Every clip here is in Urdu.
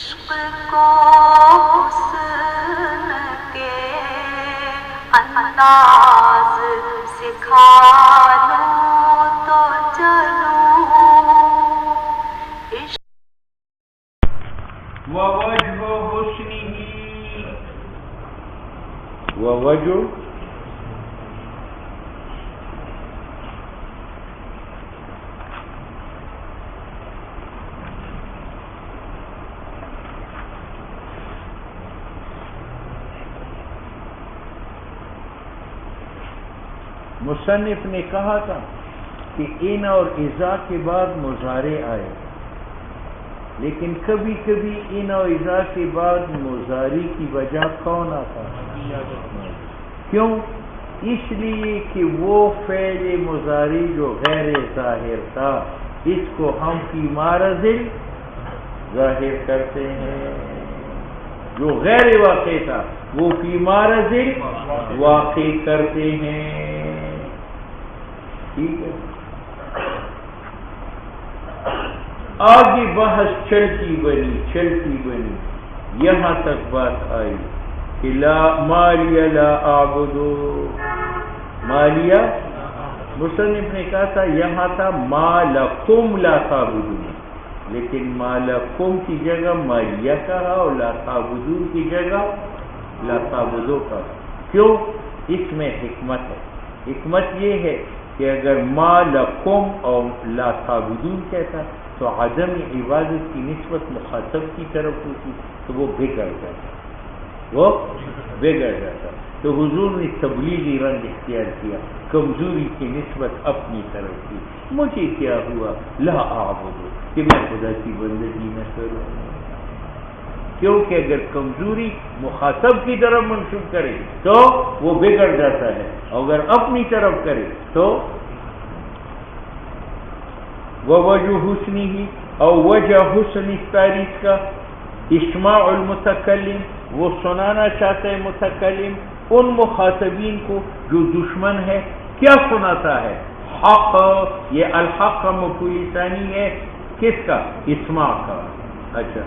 عشق کو حسن کے انداز سکھا لوں تو چلوں ووجه حسنه ووجه مصنف نے کہا تھا کہ ان اور اذا کے بعد مضارع آئے، لیکن کبھی کبھی ان اور اذا کے بعد مضارع کی وجہ کون آتا؟ کیوں؟ اس لیے کہ وہ فعل مضارع جو غیر ظاہر تھا اس کو ہم فی معرض ظاہر کرتے ہیں، جو غیر واقع تھا وہ فی معرض واقع کرتے ہیں. ٹھیک ہے، آگے بحث چلتی بنی یہاں تک بات آئی کہ مالیہ لا اعبدو، مالیہ مصنف نے کہا تھا یہاں تھا ما لکم لا تعبدون، لیکن ما لکم کی جگہ مالیہ کہا اور لا تعبدون کی جگہ لا تعبدو کہا. کیوں؟ اس میں حکمت ہے. حکمت یہ ہے کہ اگر ما لکم اور لا تعبدون کہتا تو عدم عبادت کی نسبت مخاطب کی طرف ہوتی تو وہ بگڑ جاتا. تو حضور نے تبلیغی رنگ اختیار کیا، کمزوری کی نسبت اپنی طرف کی. مجھے کیا ہوا لا اعبد کہ میں خدا کی بندگی نہ کروں، کیونکہ اگر کمزوری مخاطب کی طرف منسوب کرے تو وہ بگڑ جاتا ہے، اگر اپنی طرف کرے تو ووجہ حسنی ہی اور وجہ حسن تعریف کا اسماع المتکلم، وہ سنانا چاہتا ہے متکلم ان مخاطبین کو جو دشمن ہے. کیا سناتا ہے؟ حق. یہ الحق کا مفعول ثانی ہے کس کا؟ اسماع کا. اچھا،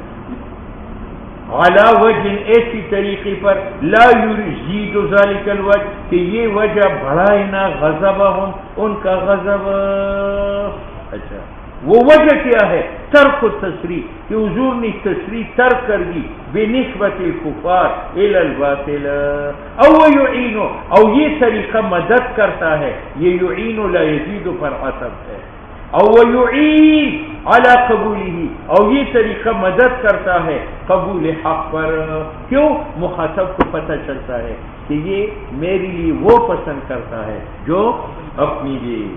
علی وجہ ایسی طریقے پر لا یزید ذلک الوجہ کہ یہ وجہ بڑھائے نہ غضبہم ان کا غضب. اچھا، وہ وجہ کیا ہے؟ ترک التصریح کہ حضور نے تصریح ترک کر دی بنسبت الکفار الی الباطل. او یعین، او یہ طریقہ مدد کرتا ہے، یہ یعین لا یزید پر عطف ہے. او یعین علی قبولہ، او یہ طریقہ مدد کرتا ہے قبول حق پر. کیوں؟ مخاطب کو پتہ چلتا ہے کہ یہ میرے لیے وہ پسند کرتا ہے جو اپنی لیے.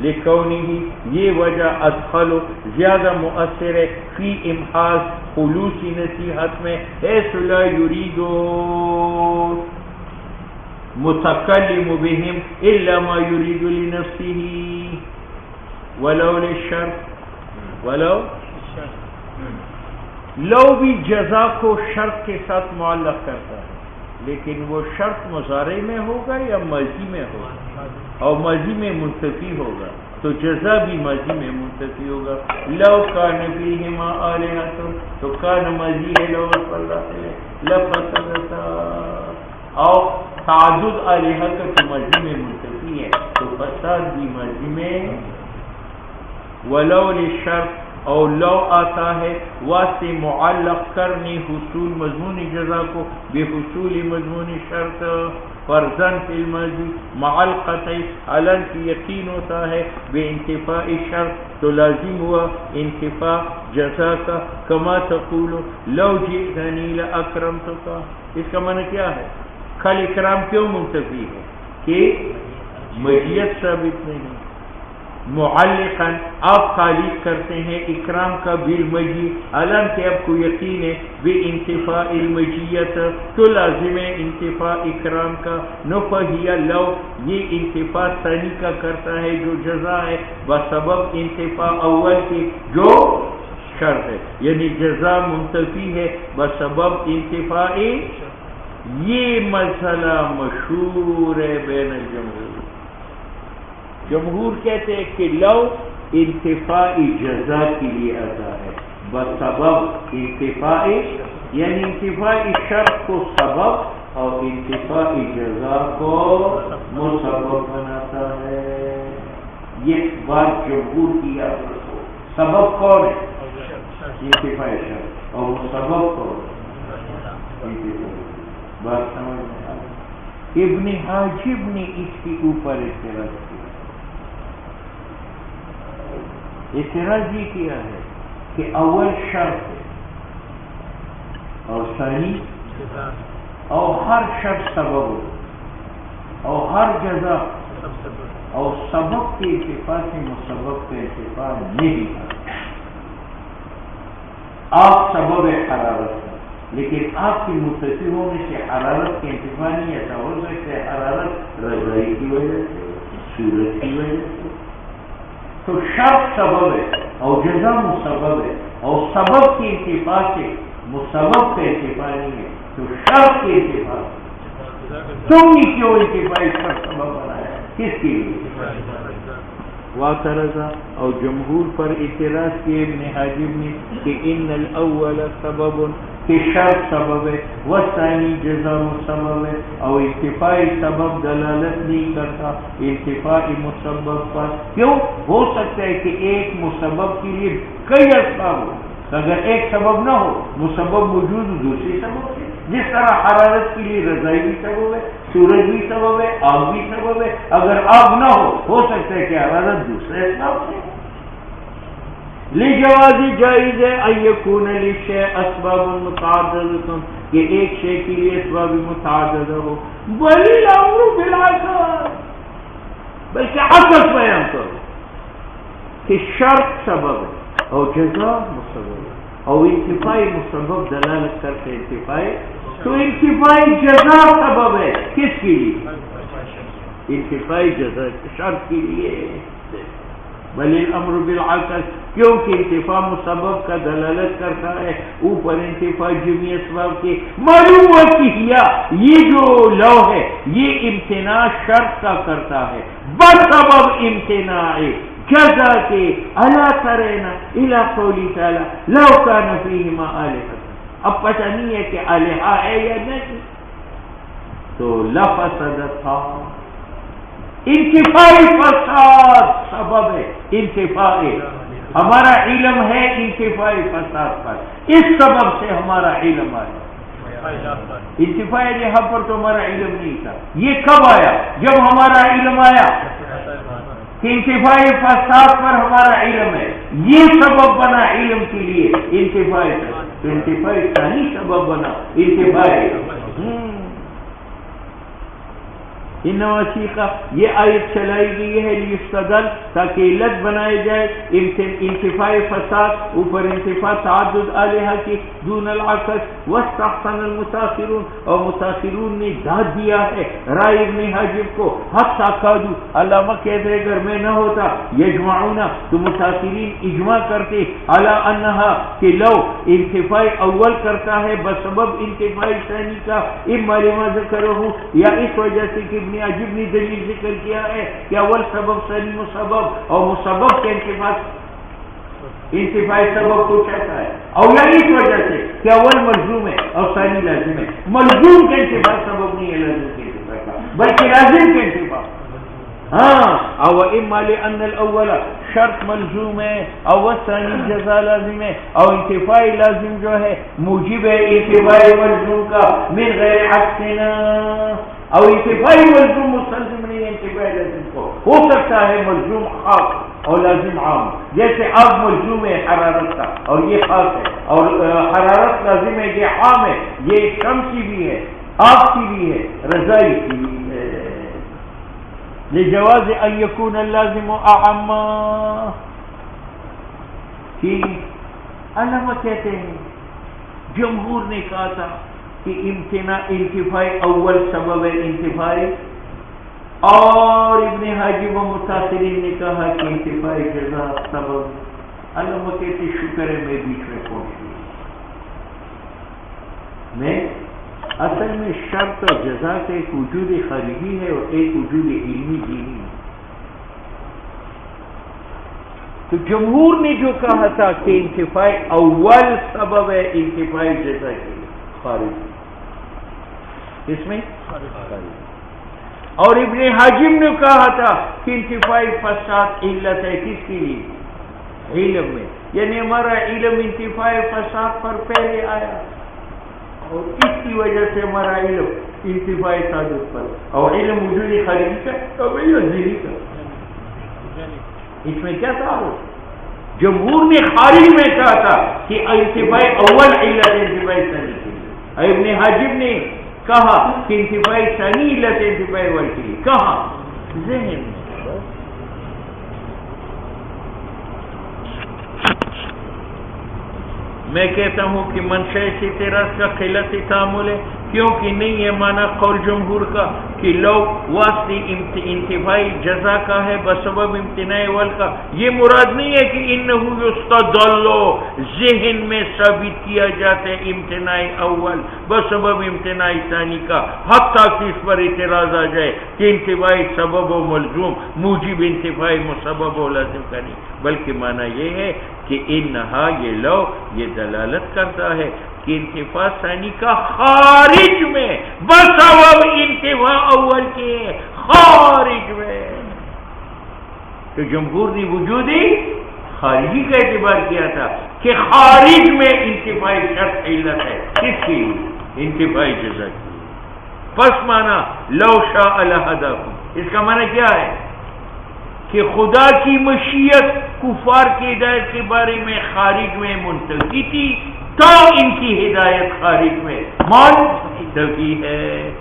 لکونہ، یہ وجہ ادخل زیادہ مؤثر ہے فی امحاظ خلوصی نصیحت میں، حیث لا یرید متکلم بہم الا ما یرید لنفسہ ولو للشرط. لو بھی جزا کو شرط کے ساتھ معلق کرتا ہے، لیکن وہ شرط مضارع میں ہوگا یا ماضی میں ہوگا؟ اور ماضی میں منتفی ہوگا تو جزا بھی ماضی میں منتفی ہوگا. لو کان فیہما آلہۃ تو کان ماضی ہے، لو لفسدتا. اور تعدد آلہہ کا تو ماضی میں منتفی ہے تو فساد بھی ماضی میں. ولو للشرط، اور لو آتا ہے واسطے معلق کرنے حصول مضمون جزا کو بے حصول مضمون شرط. فرضاً فی الماضی مع القطع، علن کی یقین ہوتا ہے بے انتفاع شرط تو لازم ہوا انتفاع جزا کا. کما تقول لو جئتنی لاکرمتک، اس کا معنی کیا ہے؟ کل اکرام کیوں منتفی ہے؟ کہ مجیت ثابت نہیں. معلقاً آپ تعلیق کرتے ہیں اکرام کا بالمجی، علم کہ آپ کو یقین ہے بے انتفاع المجیت تو لازم ہے انتفاع اکرام کا. نفہیہ لو، یہ انتفاع ثانی کا کرتا ہے جو جزا ہے بسبب انتفاع اول کے جو شرط ہے، یعنی جزا منتفی ہے بسبب انتفاع. یہ مسئلہ مشہور ہے بین الجمہور. جمہور کہتے ہیں کہ لو انتفاع جزا کے لیے آتا ہے بسبب انتفاعی، یعنی انتفاعی شرط کو سبب اور انتفاعی جزا کو مسبب بناتا ہے. یہ بات جمہور کی یاد رکھو. سبب کون ہے؟ انتفاعی شرط. اور مسبب کون ہے؟ انتفاعی. بات سمجھ میں آ گئی. ابن حاجب نے اس کے اوپر اعتراض کیا. اعتراض یہ کیا ہے کہ اول شرط ہے اور ثانی اور ہر شرط سبب ہو اور ہر جزا اور سبب کے ارتفاع سے مسبب کا ارتفاع نہیں ہے. آپ سبب حرارت ہے لیکن آپ کے متصل ہونے سے حرارت کے ارتفاع نہیں ایسا ہو سکتا ہے. حرارت رضائی کی وجہ سے، سورج کی وجہ سے. تو شرط سبب ہے اور جزا مسبب ہے اور سبب کے ارتفاع سے مسبب کا ارتفاع نہیں ہے. تو شرط کے ارتفاع تم نے کیوں ارتفاعی شرط سبب بنایا؟ کس کے لیے؟ واعترضا اور جمہور پر اعتراض کیے ابن حاجب نے کہ ان الاول سبب، کہ شرط سبب ہے، والثانی جزا مسبب ہے اور ارتفاعی سبب دلالت نہیں کرتا ارتفاعی مسبب پر. کیوں؟ ہو سکتا ہے کہ ایک مسبب کے لیے کئی اسباب ہو. اگر ایک سبب نہ ہو مسبب موجود دوسری سبب ہے. جس طرح حرارت کے لیے رضائی بھی سبب ہے، سورج بھی سبب ہے، آگ بھی سبب ہے. اگر آگ نہ ہو سکتا ہے کہ حرارت دوسرے اسباب سے. لجوازی جائز ہے ان یکون للشیء اسباب متعددۃ، کہ ایک شے کے لیے اسباب متعدد ہو. بل الامر بالعکس، بلکہ عکس بیان کرو کہ شرط سبب ہے اور جزا مسبب ہے اور انتفاعی مسبب دلالت کرتے انتفاعی. تو انتفاعی جزا سبب ہے کس کے لیے؟ انتفاعی جزا شرط کے لیے. بل الامر بالعکس، کیونکہ انتفاع مسبب کا دلالت کرتا ہے اوپر انتفاع جمعی اسباب کے. معلوم ہوا کہ یہ جو لو ہے یہ امتناع شرط کا کرتا ہے بسبب امتناع جزا کے. الا ترینا الی قولی تعالی لو کان فیہما آلہۃ. اب پتہ نہیں ہے کہ آلہہ ہے یا نہیں، تو لفسدتھا. انتفاعی فساد سبب ہے، انتفاعی. ہمارا علم ہے انتفاعی فساد پر، اس سبب سے ہمارا علم آیا. انتفاعی جہاں پر تو ہمارا علم نہیں تھا. یہ کب آیا؟ جب ہمارا علم آیا کہ انتفاعی فساد پر ہمارا علم ہے. یہ سبب بنا علم کے لیے انتفاعی، تو انتفاعی ثانی سبب بنا انتفاعی. ان وسیقہ یہ آیت چلائی گئی ہے لیستدل، تاکہ علت بنائے جائے انتفاعی فساد اوپر انتفاع تعدد آلہہ کی دون العکس. واستحسن المتاخرون، اور متاخرون نے داد دیا ہے رائے ابن حاجب کو. حتی قادو، علامہ کہتے ہیں اگر میں نہ ہوتا یجمعون، تو متاخرین اجماع کرتے علی انہا، کہ لو انتفاعی اول کرتا ہے بسبب انتفاعی ثانی کا، اما لما ذکرہ، یا اس وجہ سے کہ ابن حاجب نے دلیل ذکر کیا ہے کہ اول سبب ثانی مسبب اور مسبب کے انتفاعی سبب کو چاہتا ہے، اور یا اس وجہ سے کہ اول ملزوم ہے اور ثانی لازم ہے. ملزوم کا انتفاع سبب نہیں ہے لازم کے انتفاع کا، بلکہ لازم کے انتفاع. ہاں، او اما لان الاول شرط ملزوم ہے اور ثانی جزا لازم ہے، اور انتفاعی لازم جو ہے موجب ہے انتفاعی ملزوم کا من غیر عکسنا، اور انتفاعی ملزوم مستلزم نہیں ہے انتفاعی لازم کو. ہو سکتا ہے ملزوم خاص اور لازم عام، جیسے آگ ملزوم ہے حرارت کا اور یہ خاص ہے، اور حرارت لازم ہے یہ عام ہے، یہ شمس کی بھی ہے، آگ کی بھی ہے، رضائی کی بھی ہے. لجواز ان یکون اللازم اعم، علامہ کہتے ہیں جمہور نے کہا تھا کہ انتفاعی اول سبب ہے انتفاعی، اور ابن حاجب و متاثرین نے کہا کہ انتفاعی جزا سبب. علامہ کہتے شکر ہے میں بیچ میں پہنچ گئی. میں اصل میں شرط اور جزا کا ایک وجود خارجی ہے اور ایک وجود علمی دینی ہے. تو جمہور نے جو کہا تھا کہ انتفاع اول سبب ہے انتفاع جزا کے لیے، خارج اس میں خارج، اور ابن حاجم نے کہا تھا کہ انتفاع فساد علت ہے کس کے لیے؟ علم میں، یعنی ہمارا علم انتفاع فساد پر پہلے آیا اور اس کی وجہ سے ہمارا علم انتفاع تعدد پر، اور علم وجودی خارجی کا اور ذہنی کا، اس میں کیا تھا؟ جمہور نے خارج میں کہا تھا کہ انتفاع اول علت انتفاع ثانی کے لیے، ابن حاجب نے کہا کہ انتفاع ثانی علت انتفاع اول کے لیے، کہاں؟ ذہن میں۔ میں کہتا ہوں کہ منشأ اس اعتراض کا قلت تعامل ہے، کیونکہ نہیں ہے مانا قول جمہور کا کہ لو واسطی انتفاعی جزا کا ہے بسبب امتناع اول کا، یہ مراد نہیں ہے کہ انہو یستدل ذہن میں ثابت کیا جاتا ہے امتناع اول بسبب امتناع ثانی کا، حتیٰ کہ اس پر اعتراض آ جائے کہ انتفاعی سبب و ملزوم موجب انتفاعی مسبب و لازم کا نہیں، بلکہ معنی یہ ہے کہ انہا یہ لو یہ دلالت کرتا ہے کہ انتفاع ثانی کا خارج میں بسبب انتفاع اول کے، خارج میں۔ تو جمہور نے وجودی خارجی کا اعتبار کیا تھا کہ خارج میں انتفاع شرط علت ہے، کس کی؟ انتفاع جزا کی۔ پس معنی لو شاء لہداکم، اس کا معنی کیا ہے؟ کہ خدا کی مشیت کفار کی ہدایت کے بارے میں خارج میں منتفی تھی، تو ان کی ہدایت خارج میں منتفی ہے۔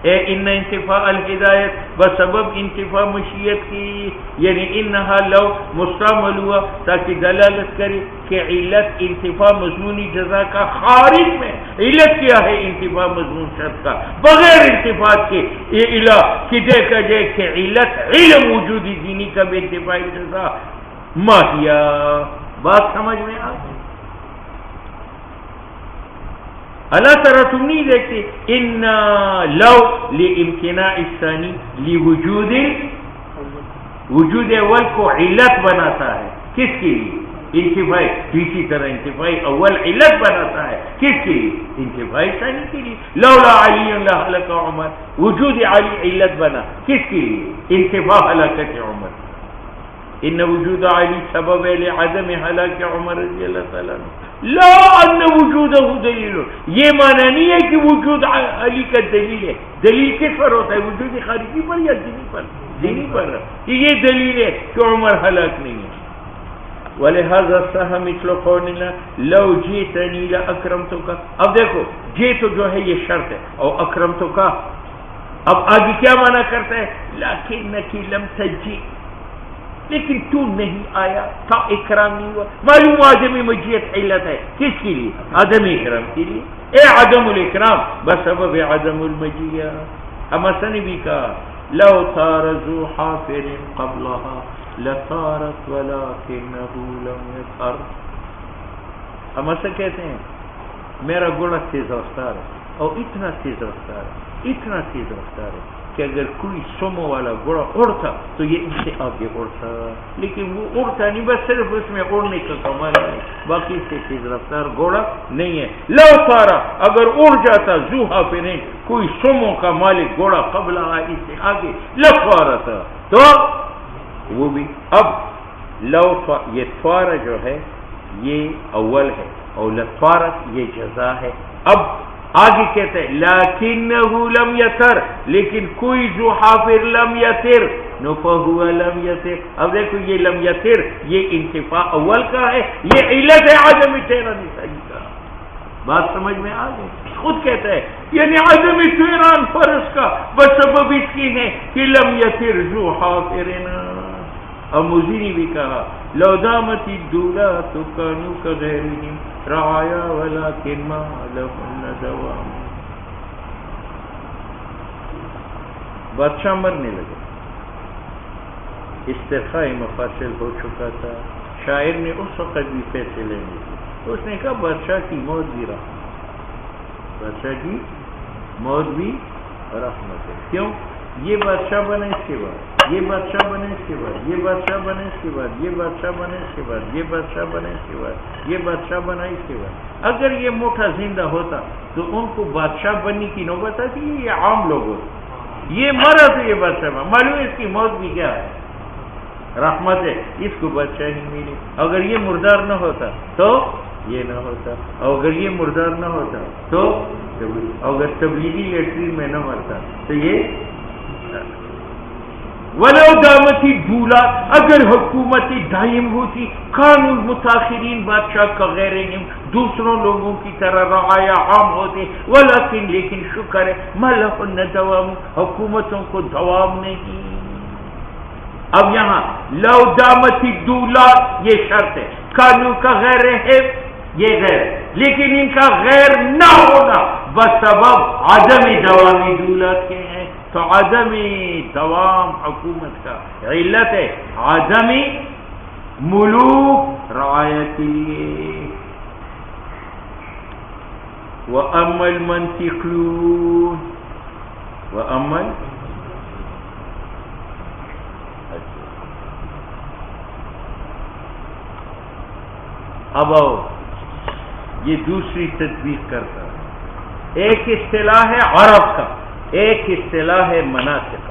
اے ان انتفاع الہدایت بسبب انتفاع مشیت کی، یعنی انہا لو مستعمل ہوا تاکہ دلالت کرے کہ علت انتفاع مضمونی جزا کا خارج میں، علت کیا ہے؟ انتفاع مضمون شرط کا، بغیر انتفاع کے یہ الہ کہ دیکھا جائے کہ علت علم وجودی دینی کا بھی انتفاع جزا ماہیا۔ بات سمجھ میں آ گئی؟ اللہ تعالیٰ تم نہیں دیکھتے ان لو لامتناع الثانی لوجود وجود اول کو علت بناتا ہے، کس کے لیے؟ انتفاعی۔ اسی طرح انتفاعی اول علت بناتا ہے، کس کے لیے؟ انتفاعی ثانی کے لیے۔ لولا علی لہلک عمر، وجود علی علت بنا، کس کے لیے؟ انتفاع ہلاکت عمر۔ ان وجود علی سبب لعدم ہلاک عمر رضی اللہ تعالیٰ عنہ، لا ان وجودہ دلیل، یہ معنی نہیں ہے کہ وجود علی کا دلیل ہے۔ دلیل کس پر ہوتا ہے؟ وجود خارجی پر یا دینی پر؟ دینی پر، کہ یہ دلیل ہے کہ عمر ہلاک نہیں ہے۔ ولہذا صح مثل قولنا لو جئتنی لاکرمتک، اب دیکھو جئت جو ہے یہ شرط ہے، اور اکرمتک اب آگے کیا معنی کرتا ہے؟ لکنک لم تجی، لیکن تو نہیں آیا تھا، اکرام نہیں ہوا۔ معلوم عدم مجیت علت ہے، کس کے لیے؟ عدم اکرام کے لیے۔ اے عدم الاکرام بسبب عدم المجیہ۔ اما سنی بھی کہا لو صار ذو حافر قبلها لصارت ولکنه لم يصر۔ اما سے کہتے ہیں میرا گھوڑا تیز رفتار ہے، اور اتنا تیز رفتار ہے، اتنا تیز رفتار ہے کہ اگر کوئی سومو والا گھوڑا اڑتا تو یہ ان سے آگے اڑتا، لیکن وہ اڑتا نہیں، بس صرف اس میں اڑنے کا کمال ہے، باقی سے تیز رفتار گھوڑا نہیں ہے۔ لو سارا اگر اڑ جاتا ذو حافرین کوئی سومو کا مالک گھوڑا قبل اس سے آگے لفارا تھا، تو وہ بھی۔ اب لو یہ فارا جو ہے یہ اول ہے، اور لفارت یہ جزا ہے۔ اب آگے کہتے ہیں لیکنہ لم یتر، لیکن کوئی ذو حافر لم یتر فہو لم یتر۔ اب دیکھو یہ لم یتر یہ انتفاع اول کا ہے، یہ علت ہے عدم تیران ثانی کا۔ بات سمجھ میں آ گئی؟ خود کہتا ہے یعنی عدم تیران فرض کا بسبب اس کی ہے کہ لم یتر ذو حافرنا۔ اور مزینی بھی کہا لو دامت الدولات کانوا کغیرہم رعایا ولکن ما لہن دوام۔ بادشاہ مرنے لگا، استرخاء مفاصل ہو چکا تھا، شاعر نے اس وقت بھی پیسے لینے تھے، اس نے کہا بادشاہ کی موت بھی رحمت، بادشاہ کی موت بھی رحمت ہے۔ کیوں؟ یہ بادشاہ بنا اس کے بعد، یہ بادشاہ بنا اس کے بعد، یہ بادشاہ بنا اس کے بعد، یہ بادشاہ بنا اس کے بعد، یہ بادشاہ بنا اس کے بعد، یہ بادشاہ بنا اس کے بعد. اگر یہ موٹا زندہ ہوتا تو ان کو بادشاہ بننے کی نوبت آتی ہے. یہ عام لوگ ہوتے، یہ مرا تو یہ بادشاہ بنا. معلوم ہے اس کی موت بھی کیا ہے؟ رحمت ہے، اس کو بادشاہی ملی. اگر یہ مردار نہ ہوتا تو یہ نہ ہوتا، اور اگر یہ مردار نہ ہوتا تو اگر تبلیغی لیٹرین میں نہ مرتا تو یہ ولو دامتی دولا، اگر حکومتی دائم ہوتی، کان المتاخرین بادشاہ کا غیرہم دوسروں لوگوں کی طرح رعایا عام ہوتے، ولیکن لیکن شکر ہے ملہن دوام، حکومتوں کو دوام نہیں. اب یہاں لو دامتی دولا یہ شرط ہے، کانو کا غیر ہے، یہ غیر، لیکن ان کا غیر نہ ہونا بسبب عدم دوامی دولت کے ہیں. تو عدمی دوام حکومت کا علت ہے عدمی ملوک رعایت کے لیے. وَأَمَّا الْمَنْطِقُونَ، وَأَمَّا اب آؤ یہ دوسری تطبیق کرتا ہے. ایک اصطلاح ہے عرب کا، ایک اصطلاح ہے مناطق.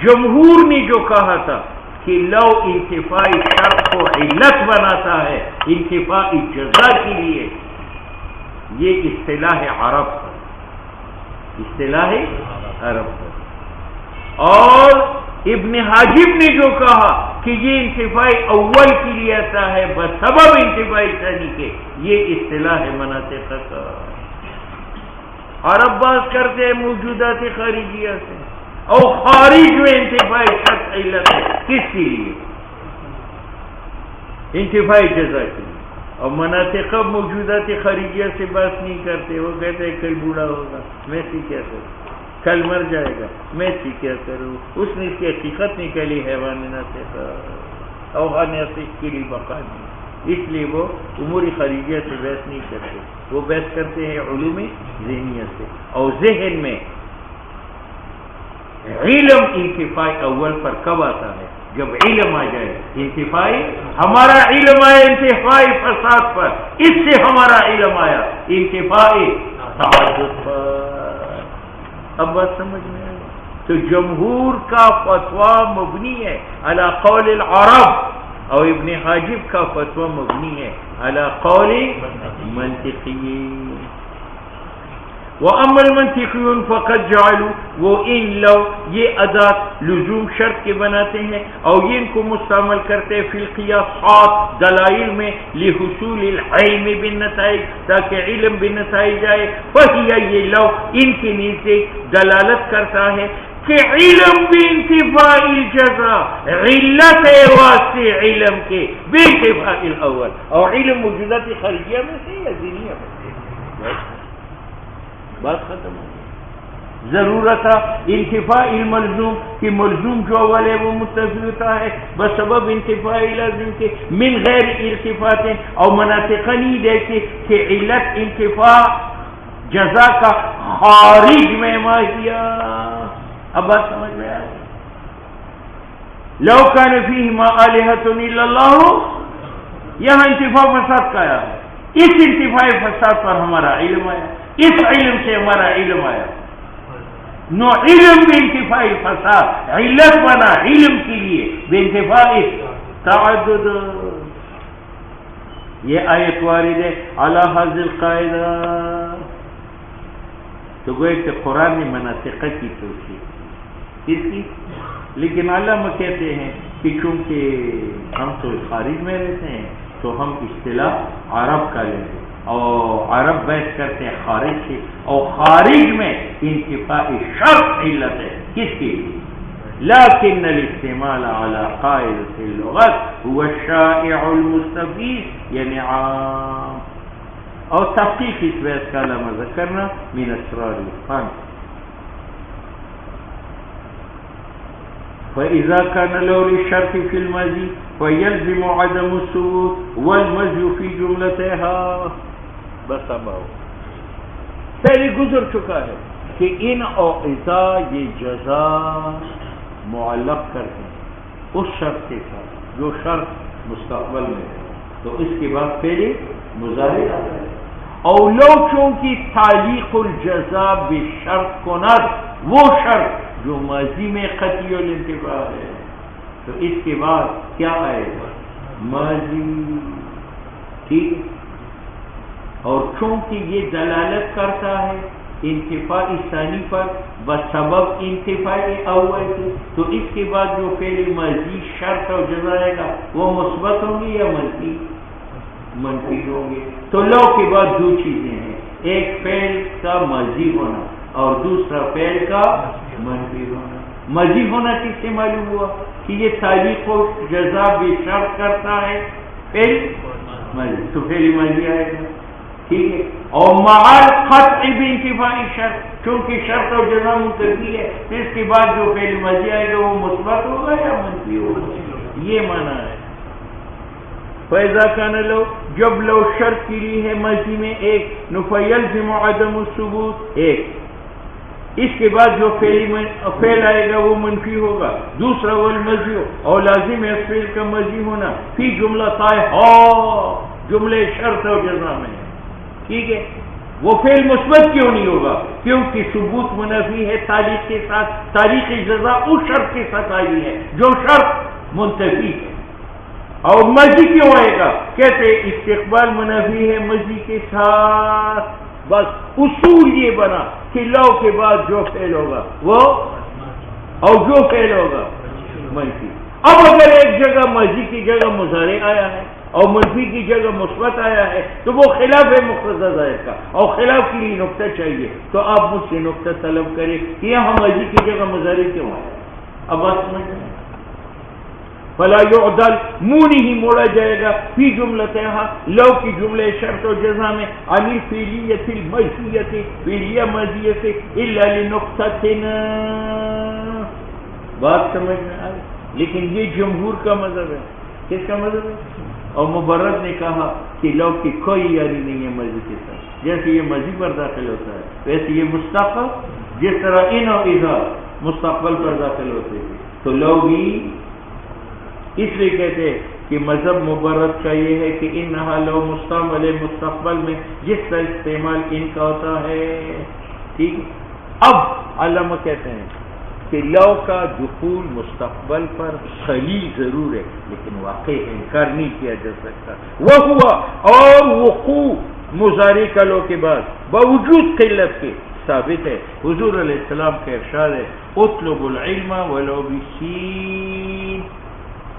جمہور نے جو کہا تھا کہ لو انتفاعی شرط کو علت بناتا ہے انتفاعی جزا کے لیے، یہ اصطلاح عرب کا، اصطلاح عرب کا. اور ابن حاجب نے جو کہا کہ یہ انتفاعی اول کے لیے آتا ہے بسبب انتفاعی ثانی کے، یہ اصطلاح مناطق کا. عرب بات کرتے ہیں موجودات خارجیہ سے، اور خارج میں انتفاعی شرط علت ہے کس کے لیے؟ انتفاعی جزا کے لیے. اور مناطق موجودات خارجیہ سے بات نہیں کرتے، وہ کہتے ہیں کل بوڑھا ہوگا میں سے کیا کروں، کل مر جائے گا میں سے کیا کروں. اس نے اس کی حقیقت نکالی حیوان ناطق اور ناطق کے لیے بقا نہیں، اس لیے وہ امور خارجیہ سے بحث نہیں کرتے، وہ بحث کرتے ہیں علوم ذہنیہ سے. اور ذہن میں علم انتفاعی اول پر کب آتا ہے؟ جب علم آ جائے. انتفاعی ہمارا علم آیا انتفاعی فساد پر، اس سے ہمارا علم آیا انتفاعی تعدد پر. اب بات سمجھ میں آئی؟ تو جمہور کا فتویٰ مبنی ہے علی قول العرب، اور ابن حاجب کا فتویٰ مبنی ہے علی قول منطقی. وَأَمَّا الْمَنْطِقِيُّونَ فَقَدْ جَعَلُوا، وہ ان لو یہ ادات لزوم شرط کے بناتے ہیں اور یہ ان کو مستعمل کرتے ہیں فی القیاسات دلائل میں لحصول العلم بالنتائج، تاکہ علم بالنتائج جائے. فَهِيَ یہ لو ان کے نیچے دلالت کرتا ہے کہ علم بانتفاع الجزا، علت واسطے علم کے بانتفاع الاول، اور علم موجودات خارجیہ میں سے یا ذہنیہ میں سے. بات ختم ہو گئی. ضرورت انتفاع الملزوم کہ ملزوم جو اول ہے وہ متصل ہوتا ہے بسبب انتفاع لازم کے من غیر ارتفاع، اور مناطق نہیں دیکھتے کہ علت انتفاع جزا کا خارج میں ماہیہ. اب بات سمجھ میں آئے؟ لو کان فیہما آلہۃ الا اللہ، یہاں انتفاع فساد کا آیا ہے. اس انتفاع فساد پر ہمارا علم آیا، اس علم سے ہمارا علم آیا. نو علم بے انتفاعی فساد علت بنا علم کے لیے بے انتفاعی تعدد. یہ آیت وارد ہے علی هذه القاعدہ. تو گوئے کہ قرآن نے مناطق کی توصیف اس کی، لیکن علامہ کہتے ہیں کہ چونکہ ہم تو خارج میں رہتے ہیں تو ہم اصطلاح عرب کا لیتے، اور عرب بحث کرتے ہیں خارج سے، اور خارج میں انتفاعی شرط علت ہے کس کے لیے؟ لیکن الاستعمال على قاعدة اللغت هو الشائع المستفیض، یعنی عام. اور تحقیق اس بحث کا علامہ ذکرنا من اسرار الفن. فإذا كان لو للشرط في المزي فيلزم عدم الثبوت والمزي في جملتها. بس اب آؤ، پہلے گزر چکا ہے کہ ان اوعظہ یہ جزا معلق کرتے ہیں اس شرط کے ساتھ جو شرط مستقبل میں ہے، تو اس کے بعد پہلے مضارع آتا ہے. اور لو چونکہ تعلیق الجزا بشرط کنت، وہ شرط جو ماضی میں قطعی الانتفاع ہے، تو اس کے بعد کیا آئے گا؟ ماضی. ٹھیک ہے. اور چونکہ یہ دلالت کرتا ہے انتفاع ثانی پر بسبب انتفاع اول کی، تو اس کے بعد جو فعل ماضی شرط اور جزا آئے گا وہ مثبت ہوں گے یا منفی ہوں گے. تو لو کے بعد دو چیزیں ہیں، ایک فعل کا ماضی ہونا اور دوسرا فعل کا منفی ہونا. ماضی ہونا کس سے معلوم ہوا کہ یہ تعلیق و جزا بے شرط کرتا ہے فعل ماضی، تو فعل ماضی آئے گا. ٹھیک ہے. اور معال قطع بانتفاع شرط، چونکہ شرط اور جزا منتفی ہے، تو اس کے بعد جو فعل ماضی آئے گا وہ مثبت ہوگا یا منفی ہوگا. یہ معنی ہے. فَإِذَا كَانَ لَوْ، جب لو شرط کے لیے ہے ماضی میں ایک، فَيَلْزِمُ عَدَمُ الثُّبُوتِ ایک، اس کے بعد جو فعل آئے گا وہ منفی ہوگا. دوسرا والماضی ہو، اور لازم ہے فعل کا ماضی ہونا فی جملہ طائع ہو، جملے شرط اور جزا میں. ٹھیک ہے. وہ فعل مثبت کیوں نہیں ہوگا؟ کیونکہ ثبوت منفی ہے تاریخ کے ساتھ. تاریخ جزا اس شرط کے ساتھ آئی ہے جو شرط منتفی ہے. اور ماضی کیوں آئے گا؟ کہتے استقبال منفی ہے ماضی کے ساتھ. بس اصول یہ بنا کہ لو کے بعد جو فعل ہوگا وہ، اور جو فعل ہوگا منفی. اب اگر ایک جگہ ماضی کی جگہ مضارع آیا ہے اور منفی کی جگہ مثبت آیا ہے تو وہ خلاف ہے مقتضی ظاہر کا، اور خلاف کے لیے نقطہ چاہیے. تو آپ مجھ سے نقطہ طلب کریں کہ یہاں ماضی کی جگہ مضارع کیوں آیا. اب بات سمجھ لیں. فلا یعدل، منہ نہیں موڑا جائے گا فی جملتہا، لو کی جملے شرط و جزا میں، عن الفعلیۃ الماضیۃ، فعلیہ ماضیہ سے، الا لنقطۃ. بات سمجھ میں آئی. لیکن یہ جمہور کا مذہب ہے. کس کا مذہب ہے؟ اور مبرد نے کہا کہ لو کی کوئی یاری نہیں ہے ماضی کے ساتھ. جیسے یہ ماضی پر داخل ہوتا ہے ویسے یہ مستقبل، جس طرح ان اور اذا مستقبل پر داخل ہوتے ہیں، تو لو بھی. اس لیے کہتے ہیں کہ مذہب مبرد کا یہ ہے کہ انہا لو مستعمل مستقبل میں جس کا استعمال ان کا ہوتا ہے. ٹھیک. اب علامہ کہتے ہیں کہ لو کا دخول مستقبل پر خلی ضرور ہے لیکن واقع انکار نہیں کیا جا سکتا. وہ ہوا اور وقوع مضارع کا لو کے بعد باوجود قلت کے ثابت ہے. حضور علیہ السلام کا ارشاد ہے اطلب العلم ولو بسین.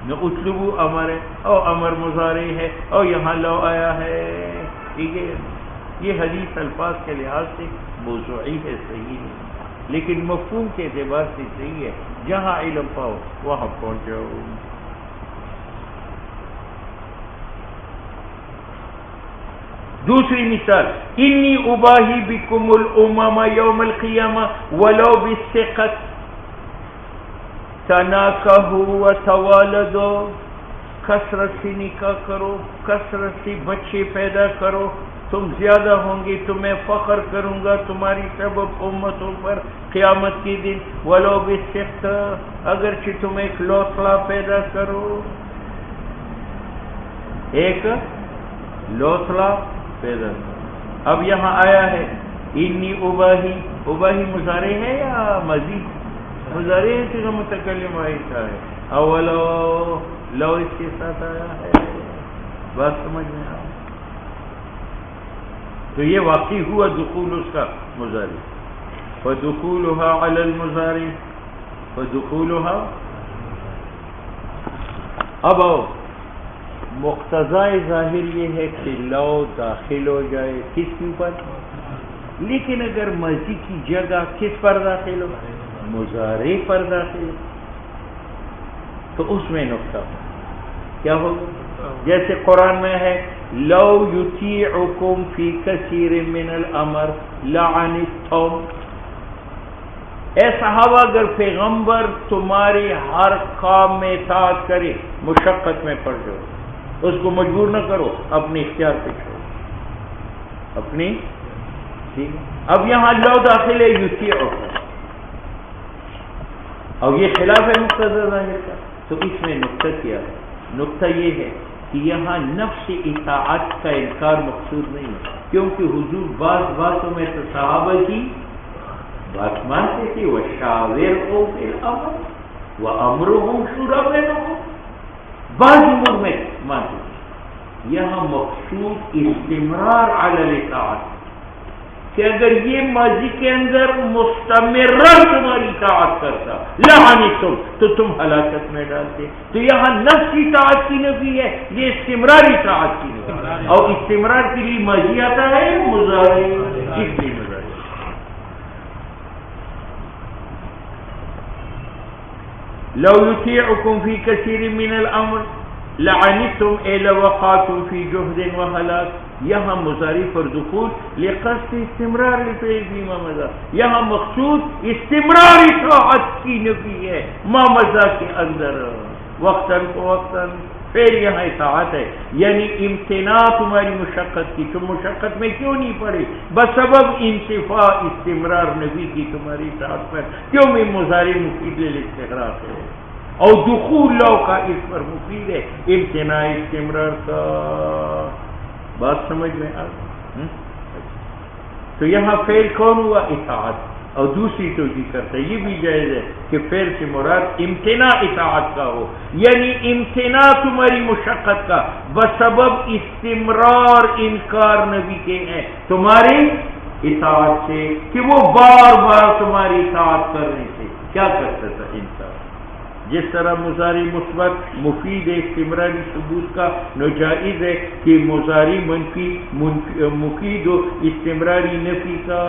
نہ اطلبو امر ہے اور امر مضارع ہے اور یہاں لو آیا ہے. ٹھیک ہے. یہ حدیث الفاظ کے لحاظ سے موضوعی ہے، صحیح ہے، لیکن مفہوم کے اعتبار سے صحیح ہے. جہاں علم پاؤ وہاں پہنچ جاؤ. دوسری مثال، انی اباہی بکم الامم یوم القیامہ ولو بالثقۃ تناکحوا وتوالدوا. کثرت سے نکاح کرو، کثرت سے بچے پیدا کرو، تم زیادہ ہوں گے تو میں فخر کروں گا تمہاری سبب امتوں پر قیامت کے دن. ولو بالثقۃ، اگرچہ تم ایک لوتھڑا پیدا کرو، ایک لوتھڑا پیدا کرو. اب یہاں آیا ہے انی اباہی. اباہی مضارع ہے یا ماضی؟ مضارع ہے کہ متکلم آئیتا ہے. اولو لو اس کے ساتھ آیا ہے. بات سمجھ میں آ. تو یہ واقعی ہوا دخول اس کا مضارع. فدخولها علی المضارع، فدخولها. اب آؤ، مقتضائے ظاہر یہ ہے کہ لو داخل ہو جائے کس کے اوپر؟ لیکن اگر ماضی کی جگہ کس پر داخل ہو؟ مضارع پر داخل، تو اس میں نقطہ کیا ہوگا؟ جیسے قرآن میں ہے لو یطیعکم فی کثیر من الامر لعنتم. اے صحابہ اگر پیغمبر تمہاری ہر کام میں اطاعت کرے مشقت میں پڑ جاؤ، اس کو مجبور نہ کرو، اپنے اختیار پہ چھوڑو اپنی. ٹھیک ہے. اب یہاں لو داخل ہے یطیعکم، اور یہ خلاف ہے مقتضی ظاہر کا، تو اس میں نقطہ کیا ہے؟ نقطہ یہ ہے کہ یہاں نفس اطاعت کا انکار مقصود نہیں ہے، کیونکہ حضور بعض باتوں میں تو صحابہ کی بات مانتے تھے، وَشَاوِرْهُمْ فِي الْأَمْرِ وَأَمْرُهُمْ شُورَىٰ بَيْنَهُمْ، بعض امور میں مانتے تھے۔ یہاں مقصود استمرار علی الاطاعت، کہ اگر یہ ماضی کے اندر مستمرن تمہاری اطاعت کرتا لعنتم تو تم ہلاکت میں ڈالتے، تو یہاں نفس اطاعت کی نفی ہے، یہ استمرار اطاعت کی نفی، اور استمرار کے لیے ماضی آتا ہے مضارع، اس لیے مضارع۔ لو یطیعکم فی کثیر من الامر لعنتم اے لوقعتم فی جہد وہلاک، یہاں مضارع پر دخول لقصد استمرار لفعل فیما مضى، یہاں مقصود استمرار اطاعت کی نفی ہے ما مضى کے اندر، وقتاً فوقتاً، پھر یہاں اطاعت ہے، یعنی امتناع تمہاری مشقت کی، تم مشقت میں کیوں نہیں پڑے؟ بسبب انتفاع استمرار نفی کی تمہاری اطاعت پر، کیوں میں مضارع مفید للاستغراق ہے، اور دخول لو کا اس پر مفید ہے امتناع استمرار کا۔ بات سمجھ میں آ گئی؟ تو یہاں فعل کون ہوا؟ اطاعت، اور دوسری توجیہ کرتا ہے یہ بھی جائز ہے کہ فعل سے مراد امتناع اطاعت کا ہو، یعنی امتناع تمہاری مشقت کا بسبب استمرار انکار نبی کے ہیں تمہاری اطاعت سے، کہ وہ بار بار تمہاری اطاعت کرنے سے کیا کرتا تھا انسان۔ جس طرح مضارع مثبت مفید استمراری ثبوت کا، ناجائز ہے کہ مضارع منفی مفید و استمراری نفی کا،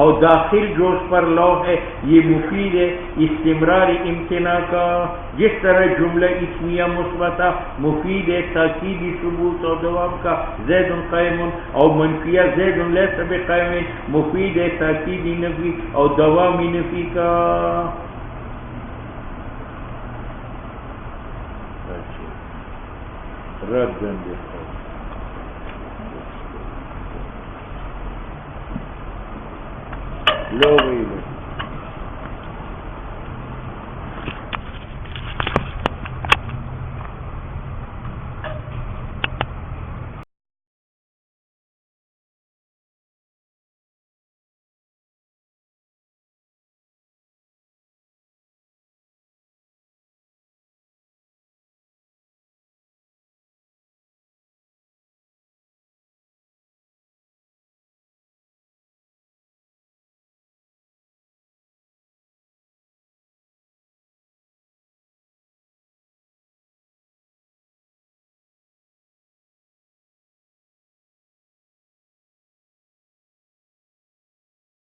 اور داخل جو اس پر لو ہے یہ مفید ہے استمراری امتناع کا، جس طرح جملہ اسمیہ مثبتہ مفید ہے تاکیدی ثبوت اور دوام کا، زید قائم، اور منفیہ زید لیس بقائم مفید ہے تاکیدی نفی اور دوامی نفی کا۔ ردن دیکھو لو